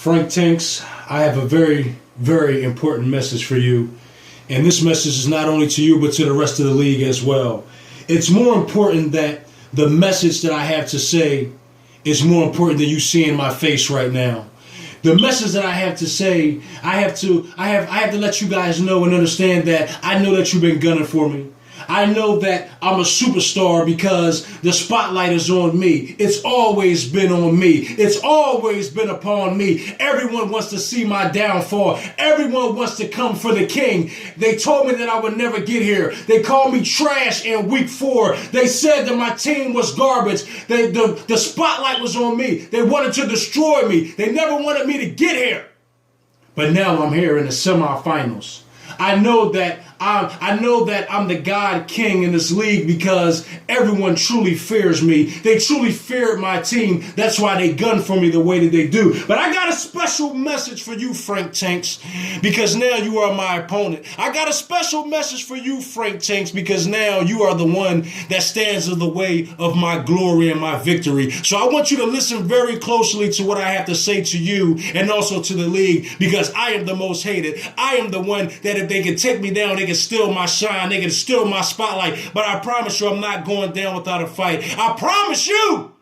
Frank Tanks, I have a very, very important message for you. And this message is not only to you, but to the rest of the league as well. It's more important that the message that I have to say is more important than you seeing my face right now. The message that I have to say, I have to let you guys know and understand that I know that you've been gunning for me. I know that I'm a superstar because the spotlight is on me. It's always been on me. It's always been upon me. Everyone wants to see my downfall. Everyone wants to come for the king. They told me that I would never get here. They called me trash in week 4. They said that my team was garbage. The spotlight was on me. They wanted to destroy me. They never wanted me to get here. But now I'm here in the semifinals. I know that I'm the God King in this league because everyone truly fears me. They truly fear my team. That's why they gun for me the way that they do. But I got a special message for you, Frank Tanks, because now you are my opponent. I got a special message for you, Frank Tanks, because now you are the one that stands in the way of my glory and my victory. So I want you to listen very closely to what I have to say to you and also to the league, because I am the most hated. I am the one that if they can take me down, they can steal my shine, they can steal my spotlight. But I promise you, I'm not going down without a fight. I promise you,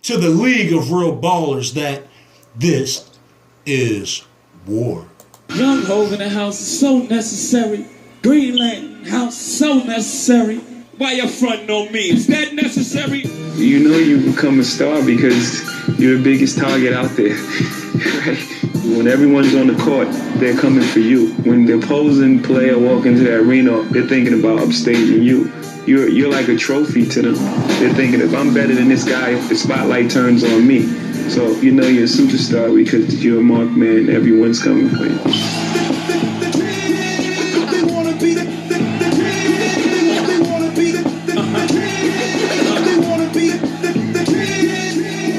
to the League of Real Ballers, that this is war. Young Hov in the house is so necessary. Greenland house so necessary. Why you frontin' on me? Is that necessary? You know you become a star because you're the biggest target out there. Right? When everyone's on the court, they're coming for you. When the opposing player walk into the arena, they're thinking about upstaging you. You're like a trophy to them. They're thinking, if I'm better than this guy, the spotlight turns on me. So you know you're a superstar because you're a marked man. Everyone's coming for you.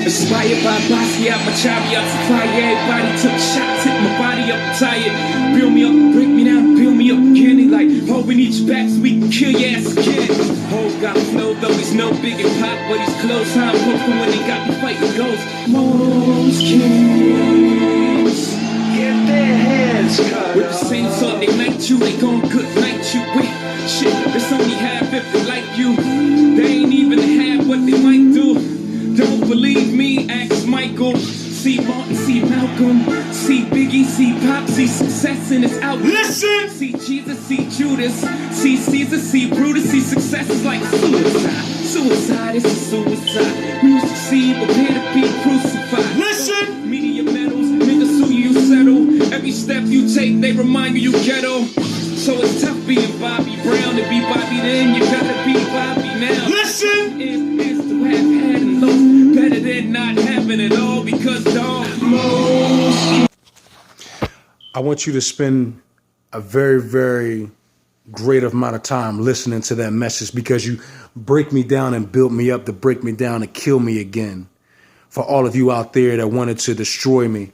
Inspired by Basquiat, my chariot to fire. Everybody took shots, hit my body up, I'm tired. Build me up, break me down, build me up again. They like, oh, we need you back so we can kill your ass again. Oh, got flow, though he's no big and pop, but he's close. I'm hoping when they got me fighting ghosts. Most kings get their hands cut with the same song, they like you, they gon' good like you. Wait, shit, it's only half if they like you. They ain't even half what they might do. Don't believe me, ask Michael. See Martin, see Malcolm, see Biggie, see Pop, see success in his outlook. Listen! See Jesus, see Judas, see Caesar, see Brutus, see success is like suicide. Suicide is a suicide. Music see, prepare to be crucified. Listen! Media medals, niggas sue you settle. Every step you take, they remind you ghetto. So it's tough being Bobby Brown. To be Bobby then, you gotta be Bobby now. Listen! It's to have had and lost. Better than not having it all because dog knows. I want you to spend a very, very great amount of time listening to that message, because you break me down and build me up to break me down and kill me again. For all of you out there that wanted to destroy me,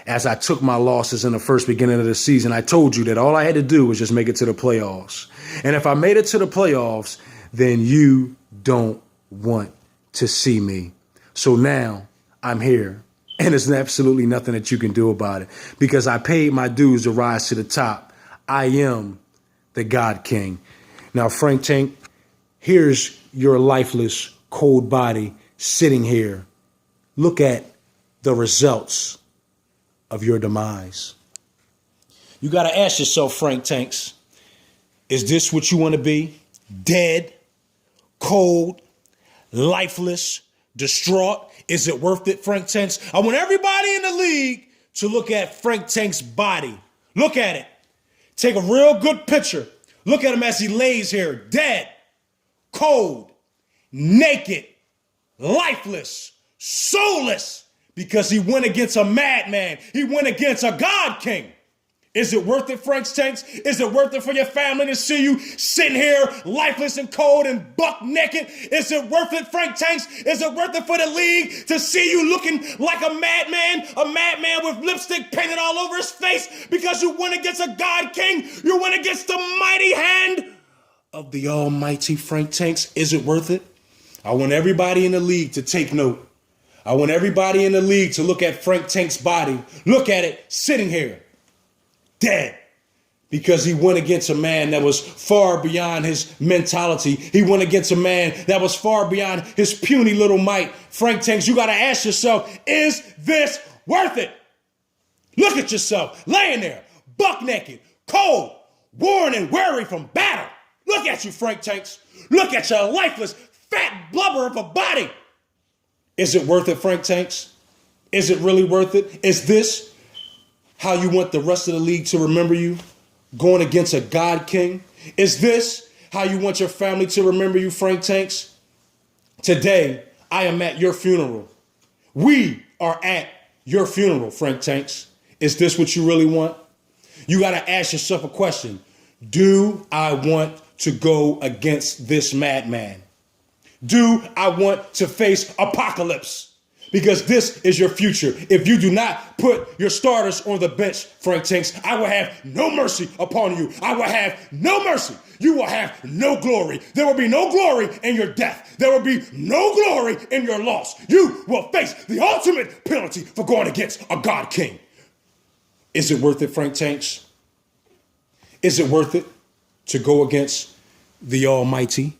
as I took my losses in the first beginning of the season, I told you that all I had to do was just make it to the playoffs. And if I made it to the playoffs, then you don't want to see me. So now I'm here, and there's absolutely nothing that you can do about it, because I paid my dues to rise to the top. I am the God King. Now, Frank Tank, here's your lifeless, cold body sitting here. Look at the results of your demise. You got to ask yourself, Frank Tanks, is this what you want to be? Dead, cold, lifeless, distraught? Is it worth it, Frank Tanks? I want everybody in the league to look at Frank Tanks' body. Look at it. Take a real good picture. Look at him as he lays here, dead, cold, naked, lifeless, soulless, because he went against a madman. He went against a God King. Is it worth it, Frank Tanks? Is it worth it for your family to see you sitting here lifeless and cold and buck naked? Is it worth it, Frank Tanks? Is it worth it for the league to see you looking like a madman with lipstick painted all over his face because you went against a God King? You went against the mighty hand of the almighty Frank Tanks. Is it worth it? I want everybody in the league to take note. I want everybody in the league to look at Frank Tank's body, look at it sitting here, dead. Because he went against a man that was far beyond his mentality. He went against a man that was far beyond his puny little might. Frank Tanks, you got to ask yourself, is this worth it? Look at yourself, laying there, buck naked, cold, worn and weary from battle. Look at you, Frank Tanks. Look at your lifeless, fat blubber of a body. Is it worth it, Frank Tanks? Is it really worth it? Is this how you want the rest of the league to remember you? Going against a God King? Is this how you want your family to remember you, Frank Tanks? Today, I am at your funeral. We are at your funeral, Frank Tanks. Is this what you really want? You got to ask yourself a question. Do I want to go against this madman? Do I want to face apocalypse? Because this is your future. If you do not put your starters on the bench, Frank Tanks, I will have no mercy upon you. I will have no mercy. You will have no glory. There will be no glory in your death. There will be no glory in your loss. You will face the ultimate penalty for going against a God King. Is it worth it, Frank Tanks? Is it worth it to go against the Almighty?